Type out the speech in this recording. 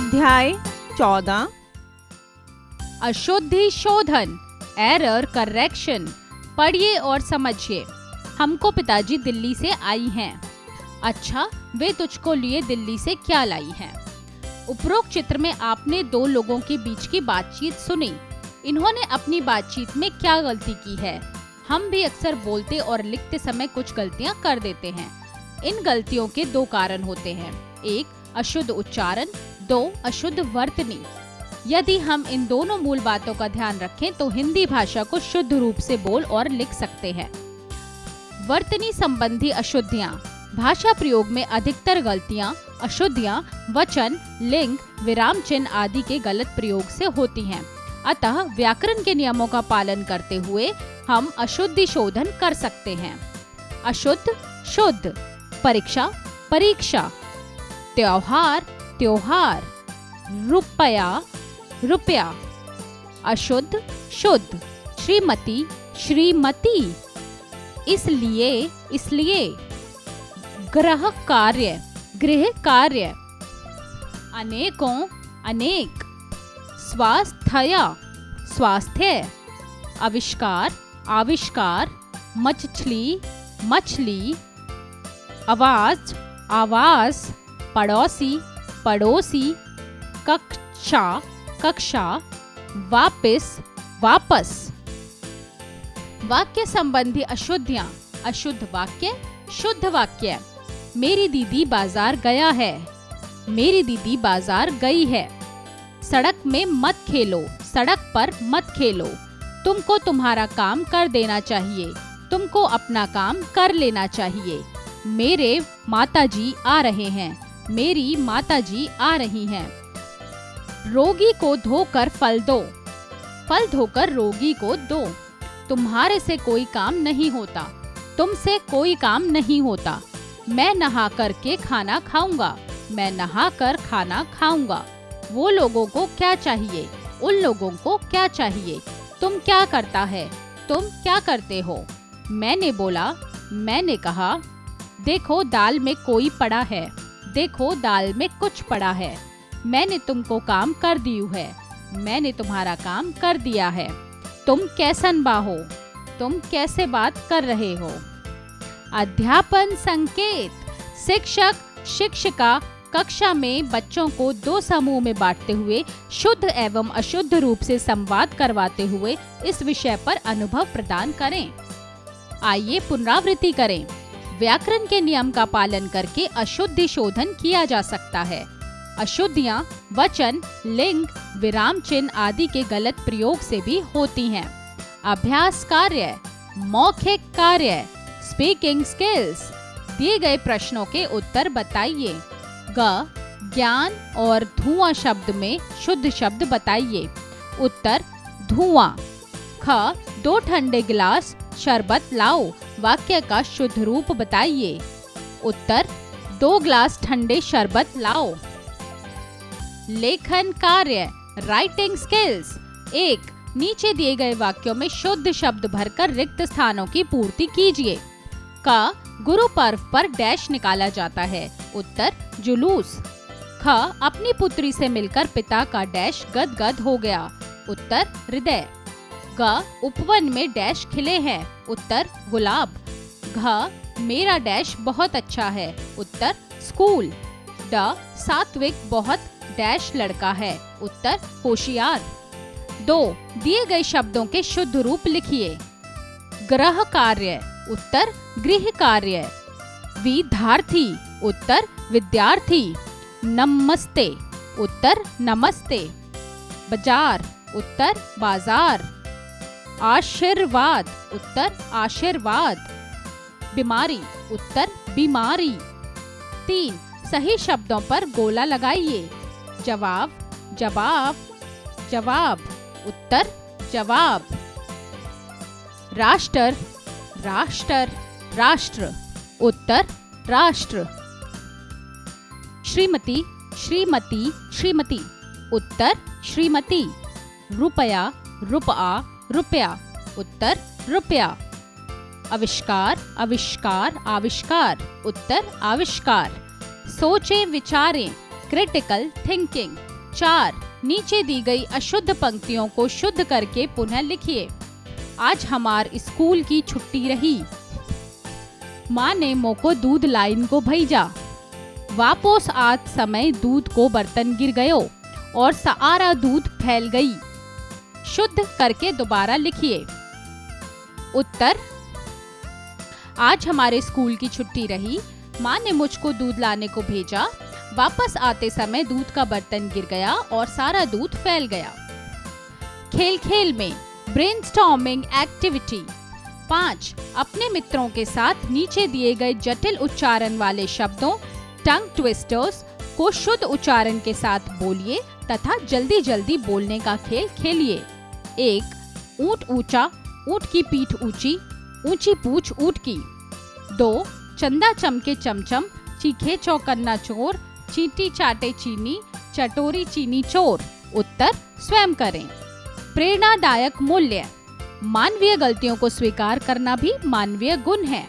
अध्याय 14 अशुद्धि शोधन, एरर करेक्शन। पढ़िए और समझिए। हमको पिताजी दिल्ली से आई हैं। अच्छा, वे तुझको लिए दिल्ली से क्या लाई हैं? उपरोक्त चित्र में आपने दो लोगों के बीच की बातचीत सुनी। इन्होंने अपनी बातचीत में क्या गलती की है? हम भी अक्सर बोलते और लिखते समय कुछ गलतियां कर देते हैं। इन गलतियों के दो कारण होते हैं। एक, अशुद्ध उच्चारण, दो, अशुद्ध वर्तनी। यदि हम इन दोनों मूल बातों का ध्यान रखें तो हिंदी भाषा को शुद्ध रूप से बोल और लिख सकते हैं। वर्तनी संबंधी अशुद्धियाँ। भाषा प्रयोग में अधिकतर गलतियाँ, अशुद्धियाँ वचन, लिंग, विराम चिन्ह आदि के गलत प्रयोग से होती हैं। अतः व्याकरण के नियमों का पालन करते हुए हम अशुद्धि शोधन कर सकते हैं। अशुद्ध, शुद्ध। परीक्षा, परीक्षा। त्योहार, त्योहार। रुपया, रुपया। अशुद्ध, शुद्ध। श्रीमती, श्रीमती। इसलिए, इसलिए। गृह कार्य, गृह कार्य। अनेकों, अनेक। स्वास्थ्य, स्वास्थ्य। आविष्कार, आविष्कार। मछली, मछली। आवाज, आवाज। पड़ोसी, पड़ोसी। कक्षा, कक्षा। वापस, वापस। वाक्य संबंधी अशुद्धियाँ। अशुद्ध वाक्य, शुद्ध वाक्य। मेरी दीदी बाजार गया है, मेरी दीदी बाजार गई है। सड़क में मत खेलो, सड़क पर मत खेलो। तुमको तुम्हारा काम कर देना चाहिए, तुमको अपना काम कर लेना चाहिए। मेरे माताजी आ रहे हैं, मेरी माताजी आ रही हैं। रोगी को धोकर फल दो, फल धोकर रोगी को दो। तुम्हारे से कोई काम नहीं होता, तुमसे कोई काम नहीं होता। मैं नहा करके खाना खाऊंगा, मैं नहा कर खाना खाऊंगा। वो लोगों को क्या चाहिए, उन लोगों को क्या चाहिए। तुम क्या करता है, तुम क्या करते हो। मैंने बोला, मैंने कहा। देखो दाल में कोई पड़ा है, देखो दाल में कुछ पड़ा है। मैंने तुमको काम कर दिया है, मैंने तुम्हारा काम कर दिया है। तुम कैसन बा हो, तुम कैसे बात कर रहे हो। अध्यापन संकेत। शिक्षक, शिक्षिका कक्षा में बच्चों को दो समूह में बांटते हुए शुद्ध एवं अशुद्ध रूप से संवाद करवाते हुए इस विषय पर अनुभव प्रदान करें। आइए पुनरावृत्ति करें। व्याकरण के नियम का पालन करके अशुद्धि शोधन किया जा सकता है। अशुद्धियाँ वचन, लिंग, विराम चिन्ह आदि के गलत प्रयोग से भी होती हैं। अभ्यास कार्य, मौखिक कार्य, स्पीकिंग स्किल्स। दिए गए प्रश्नों के उत्तर बताइए। ग, ज्ञान और धुआं शब्द में शुद्ध शब्द बताइए। उत्तर, धुआं। ख, दो ठंडे गिलास शरबत लाओ। वाक्य का शुद्ध रूप बताइए। उत्तर, 2 गिलास ठंडे शरबत लाओ। लेखन कार्य, राइटिंग स्किल्स। 1. नीचे दिए गए वाक्यों में शुद्ध शब्द भरकर रिक्त स्थानों की पूर्ति कीजिए। क, गुरु पर्व पर डैश निकाला जाता है। उत्तर, जुलूस। ख, अपनी पुत्री से मिलकर पिता का डैश गदगद हो गया। उत्तर, हृदय। ग, उपवन में डैश खिले हैं। उत्तर, गुलाब। घ, मेरा डैश बहुत अच्छा है। उत्तर, स्कूल। ड, सात्विक बहुत डैश लड़का है। उत्तर, होशियार। 2. दिए गए शब्दों के शुद्ध रूप लिखिए। गृह कार्य। उत्तर, गृह कार्य। विद्यार्थी। उत्तर, विद्यार्थी। नमस्ते। उत्तर, नमस्ते। बाजार। उत्तर, बाजार। आशीर्वाद। उत्तर, आशीर्वाद। बीमारी। उत्तर, बीमारी। 3. सही शब्दों पर गोला लगाइए। जवाब, जवाब, जवाब। उत्तर, जवाब। राष्ट्र, राष्ट्र, राष्ट्र। उत्तर, राष्ट्र। श्रीमती, श्रीमती, श्रीमती। उत्तर, श्रीमती। रुपया, रुपया, रुपया। उत्तर, रुपया। आविष्कार, आविष्कार, आविष्कार। उत्तर, आविष्कार। सोचें विचारें, क्रिटिकल थिंकिंग। 4. नीचे दी गई अशुद्ध पंक्तियों को शुद्ध करके पुनः लिखिए। आज हमार स्कूल की छुट्टी रही। माँ ने मोको दूध लाइन को भेजा। वापस आज समय दूध को बर्तन गिर गयो और सारा दूध फैल गई। शुद्ध करके दोबारा लिखिए। उत्तर, आज हमारे स्कूल की छुट्टी रही। माँ ने मुझको दूध लाने को भेजा। वापस आते समय दूध का बर्तन गिर गया और सारा दूध फैल गया। खेल खेल में ब्रेनस्टॉर्मिंग एक्टिविटी। 5. अपने मित्रों के साथ नीचे दिए गए जटिल उच्चारण वाले शब्दों टंग ट्विस्टर्स को शुद्ध उच्चारण के साथ बोलिए तथा जल्दी जल्दी बोलने का खेल खेलिए। 1. ऊंट ऊंचा, ऊंट की पीठ ऊंची, ऊंची पूंछ ऊंट की। 2. चंदा चमके चमचम, चीखे चौकन्ना चोर, चींटी चाटे चीनी, चटोरी चीनी चोर। उत्तर स्वयं करें। प्रेरणादायक मूल्य। मानवीय गलतियों को स्वीकार करना भी मानवीय गुण है।